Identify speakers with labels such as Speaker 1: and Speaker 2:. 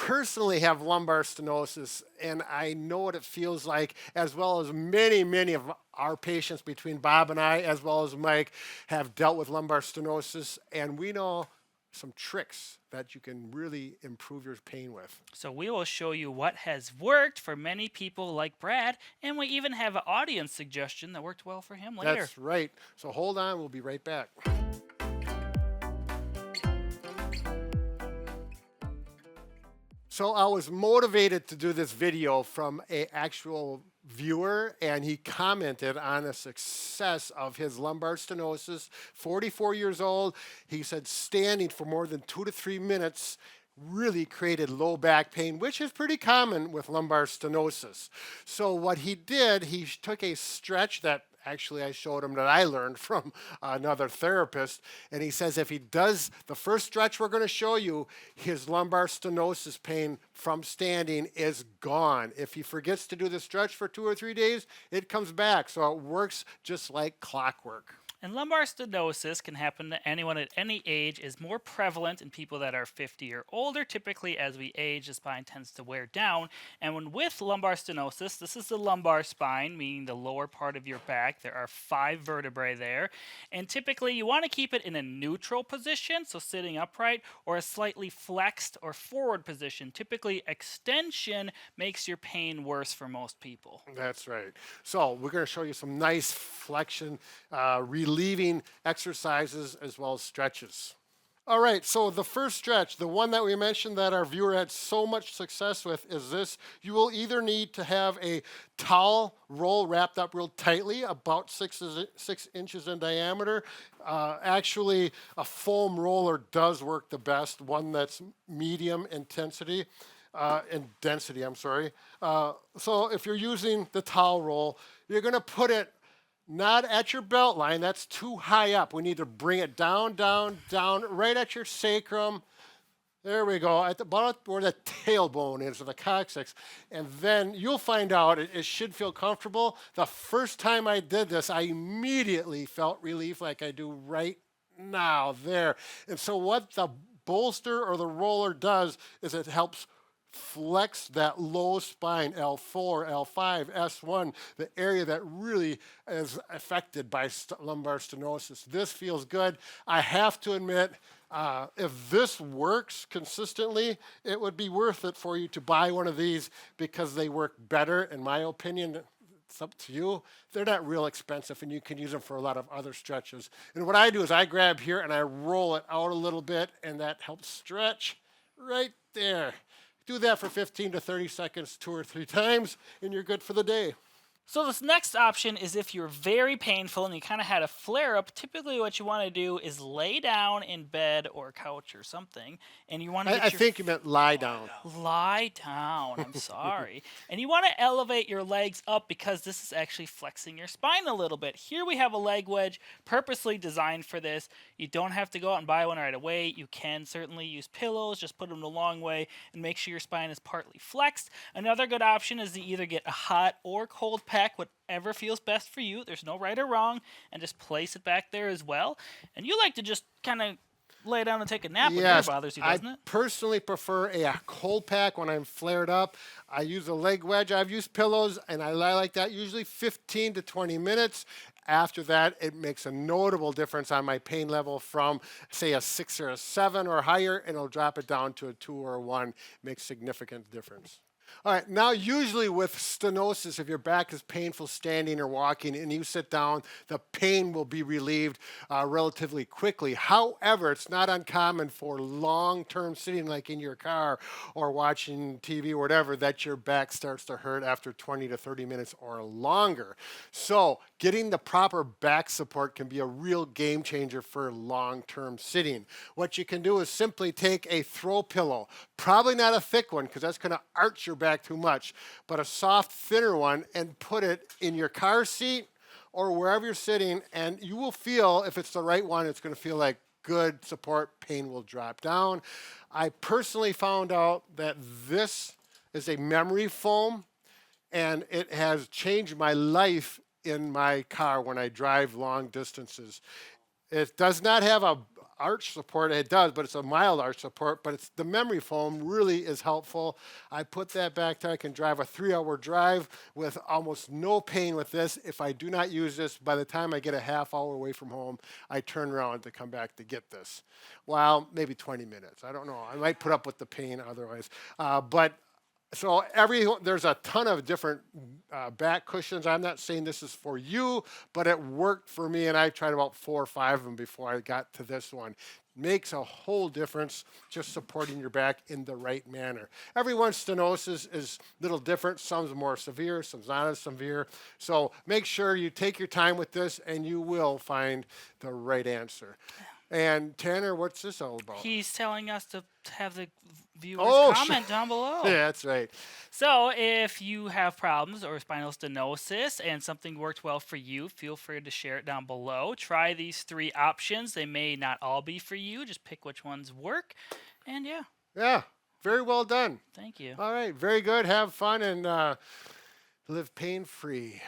Speaker 1: personally have lumbar stenosis, and I know what it feels like, as well as many of our patients between Bob and I, as well as Mike, have dealt with lumbar stenosis, and we know some tricks that you can really improve your pain with.
Speaker 2: So we will show you what has worked for many people like Brad, and we even have an audience suggestion that worked well for him later.
Speaker 1: That's right. So hold on, we'll be right back. So I was motivated to do this video from an actual viewer, and he commented on the success of his lumbar stenosis. 44 years old. He said standing for more than 2 to 3 minutes really created low back pain, which is pretty common with lumbar stenosis. So what he did, he took a stretch that actually I showed him that I learned from another therapist, and he says if he does the first stretch we're going to show you, his lumbar stenosis pain from standing is gone. If he forgets to do the stretch for 2 or 3 days, it comes back. So it works just like clockwork.
Speaker 2: And lumbar stenosis can happen to anyone at any age, is more prevalent in people that are 50 or older. Typically, as we age, the spine tends to wear down. And when with lumbar stenosis, this is the lumbar spine, meaning the lower part of your back. There are 5 vertebrae there. And typically, you want to keep it in a neutral position, so sitting upright, or a slightly flexed or forward position. Typically, extension makes your pain worse for most people.
Speaker 1: That's right. So we're going to show you some nice flexion, relieving exercises as well as stretches. All right, so the first stretch, the one that we mentioned that our viewer had so much success with is this. You will either need to have a towel roll wrapped up real tightly, about 6 inches in diameter. Actually, a foam roller does work the best, one that's medium intensity. And density, I'm sorry. So if you're using the towel roll, you're going to put it not at your belt line. That's too high up. We need to bring it down, right at your sacrum. There we go, at the bottom where the tailbone is, or the coccyx. And then you'll find out it should feel comfortable. The first time I did this, I immediately felt relief like I do right now there. And so what the bolster or the roller does is it helps flex that low spine, L4, L5, S1, the area that really is affected by lumbar stenosis. This feels good. I have to admit, if this works consistently, it would be worth it for you to buy one of these because they work better, in my opinion. It's up to you. They're not real expensive, and you can use them for a lot of other stretches. And what I do is I grab here and I roll it out a little bit, and that helps stretch right there. Do that for 15 to 30 seconds 2 or 3 times, and you're good for the day.
Speaker 2: So this next option is if you're very painful and you kind of had a flare-up. Typically what you want to do is lay down in bed or couch or something, and you want to
Speaker 1: I think you meant lie down.
Speaker 2: lie down. I'm sorry. And you want to elevate your legs up because this is actually flexing your spine a little bit. Here we have a leg wedge purposely designed for this. You don't have to go out and buy one right away. You can certainly use pillows, just put them the long way and make sure your spine is partly flexed. Another good option is to either get a hot or cold pack, whatever feels best for you. There's no right or wrong, and just place it back there as well. And you like to just kind of lay down and take a nap when it bothers you, doesn't it?
Speaker 1: I personally prefer a cold pack when I'm flared up. I use a leg wedge. I've used pillows, and I like that usually 15 to 20 minutes. After that, it makes a notable difference on my pain level from, say, a 6 or a 7 or higher, and it'll drop it down to a 2 or a 1. Makes significant difference. All right, now usually with stenosis, if your back is painful standing or walking and you sit down, the pain will be relieved relatively quickly. However, it's not uncommon for long-term sitting like in your car or watching TV or whatever that your back starts to hurt after 20 to 30 minutes or longer. So getting the proper back support can be a real game changer for long-term sitting. What you can do is simply take a throw pillow, probably not a thick one because that's going to arch your back too much, but a soft, thinner one, and put it in your car seat or wherever you're sitting, and you will feel, if it's the right one, it's going to feel like good support. Pain will drop down. I personally found out that this is a memory foam, and it has changed my life in my car when I drive long distances. It does not have a arch support. It does, but it's a mild arch support. But it's the memory foam really is helpful. I put that back there. I can drive a 3-hour drive with almost no pain with this. If I do not use this, by the time I get a half hour away from home, I turn around to come back to get this. Well, maybe 20 minutes. I don't know. I might put up with the pain otherwise. But so there's a ton of different back cushions. I'm not saying this is for you, but it worked for me, and I tried about 4 or 5 of them before I got to this one. Makes a whole difference just supporting your back in the right manner. Everyone's stenosis is a little different. Some's more severe, some's not as severe. So make sure you take your time with this, and you will find the right answer. And Tanner, what's this all about?
Speaker 2: He's telling us to have the viewers comment down below.
Speaker 1: Yeah, that's right.
Speaker 2: So if you have problems or spinal stenosis and something worked well for you, feel free to share it down below. Try these 3 options. They may not all be for you. Just pick which ones work. And yeah.
Speaker 1: Yeah, very well done.
Speaker 2: Thank you.
Speaker 1: All right, very good. Have fun and live pain-free.